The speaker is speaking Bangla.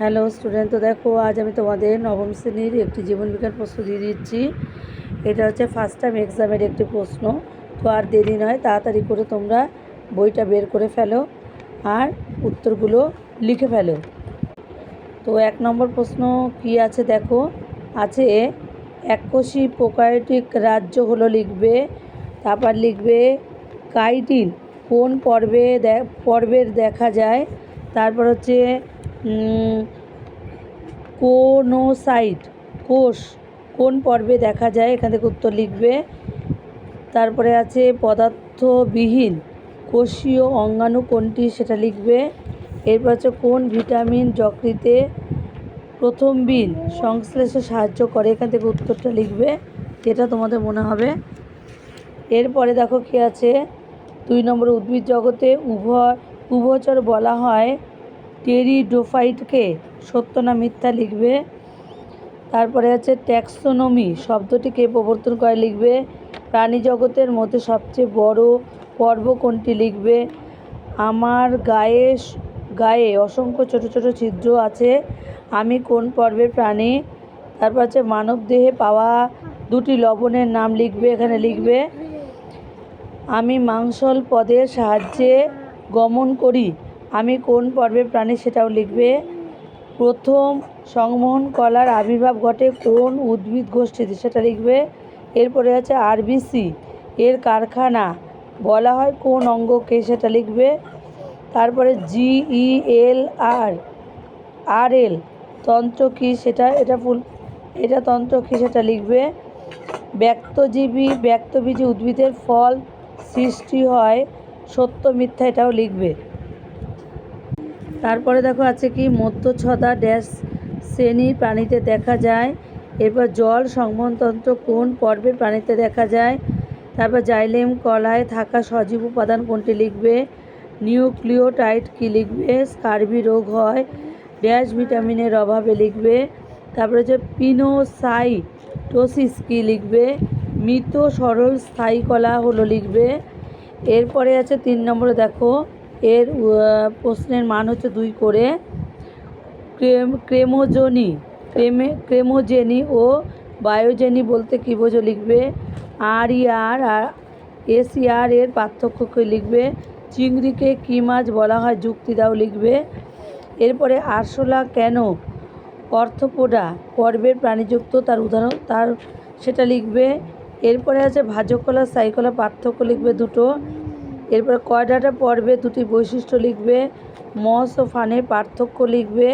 হ্যালো স্টুডেন্ট, তো দেখো আজ আমি তোমাদের নবম শ্রেণীর একটি জীবন বিজ্ঞান প্রশ্ন দিয়ে দিচ্ছি। এটা হচ্ছে ফার্স্ট টাইম এক্সামের একটি প্রশ্ন। তো আর দেরি নয়, তাড়াতাড়ি করে তোমরা বইটা বের করে ফেলো আর উত্তরগুলো লিখে ফেলো। তো 1 নম্বর প্রশ্ন কি আছে দেখো, আছে এককোষী প্রোক্যারিওটিক রাজ্য হলো লিখবে। তারপর লিখবে কাইটিন কোন পর্বের দেখা যায়। তারপর হচ্ছে কোনোসাইট কোষ কোন পর্বে দেখা যায়, এখান থেকে উত্তর লিখবে। তারপরে আছে পদার্থবিহীন কোষীয় অঙ্গাণু কোনটি, সেটা লিখবে। এরপর হচ্ছে কোন ভিটামিন যকৃতে প্রথম বিন সংশ্লেষে সাহায্য করে, এখান থেকে উত্তরটা লিখবে, যেটা তোমাদের মনে হবে। এরপরে দেখো কি আছে, 2 নম্বর উদ্ভিদ জগতে উভচর বলা হয় টেরিডোফাইটকে, সত্য না মিথ্যা লিখবে। তারপরে আছে ট্যাক্সোনমি শব্দটি কে প্রবর্তন করে, লিখবে। প্রাণী জগতের মধ্যে সবচেয়ে বড় পর্ব কোনটি, লিখবে। আমার গায়ে অসংখ্য ছোট ছোট ছিদ্র আছে, আমি কোন পর্বের প্রাণী। তারপর আছে মানব দেহে পাওয়া 2টি লবণের নাম লিখবে, এখানে লিখবে। আমি মাংসল পদের সাহায্যে গমন করি, আমি কোন পর্বের প্রাণী, সেটাও লিখবে। প্রথম সংবহন কলার আবির্ভাব ঘটে কোন উদ্ভিদ গোষ্ঠীতে, সেটা লিখবে। এরপরে আছে আরবিসি এর কারখানা বলা হয় কোন অঙ্গকে, সেটা লিখবে। তারপরে GELRL তন্ত্র কী, এটা তন্ত্র কী, সেটা লিখবে। ব্যক্তবীজী উদ্ভিদের ফল সৃষ্টি হয়, সত্য মিথ্যা, এটাও লিখবে। তারপরে দেখো আছে কি মধ্যচ্ছদা ড্যাশ শ্রেণীর প্রাণীতে দেখা যায়। এরপর জল সংবহনতন্ত্র কোন পর্বের প্রাণীতে দেখা যায়। তারপর জাইলেম কলায় থাকা সজীব উপাদান কোনটি, লিখবে। নিউক্লিওটাইড কি, লিখবে। স্কারবি রোগ হয় ড্যাশ ভিটামিনের অভাবে, লিখবে। তারপরে হচ্ছে পিনোসাইটোসিস কি, লিখবে। মৃত সরল স্থায়ী কলা হলো, লিখবে। এরপরে আছে 3 নম্বরে দেখো, এর প্রশ্নের মান হচ্ছে 2 করে। ক্রেমোজেনি ও বায়োজেনি বলতে কী বোঝো, লিখবে। RER আর SER এর পার্থক্যকে লিখবে। চিংড়িকে কী মাছ বলা হয়, যুক্তি দাও, লিখবে। এরপরে আরশোলা কেন অর্থোপোডা পর্বের প্রাণীযুক্ত, তার উদাহরণ সেটা লিখবে। এরপরে আছে ভাজক কলা স্থায়ী কলা পার্থক্য লিখবে 2টো। এরপরে কয়ডাটা পর্বে 2টি বৈশিষ্ট্য লিখবে। মস ও ফানের পার্থক্য লিখবে।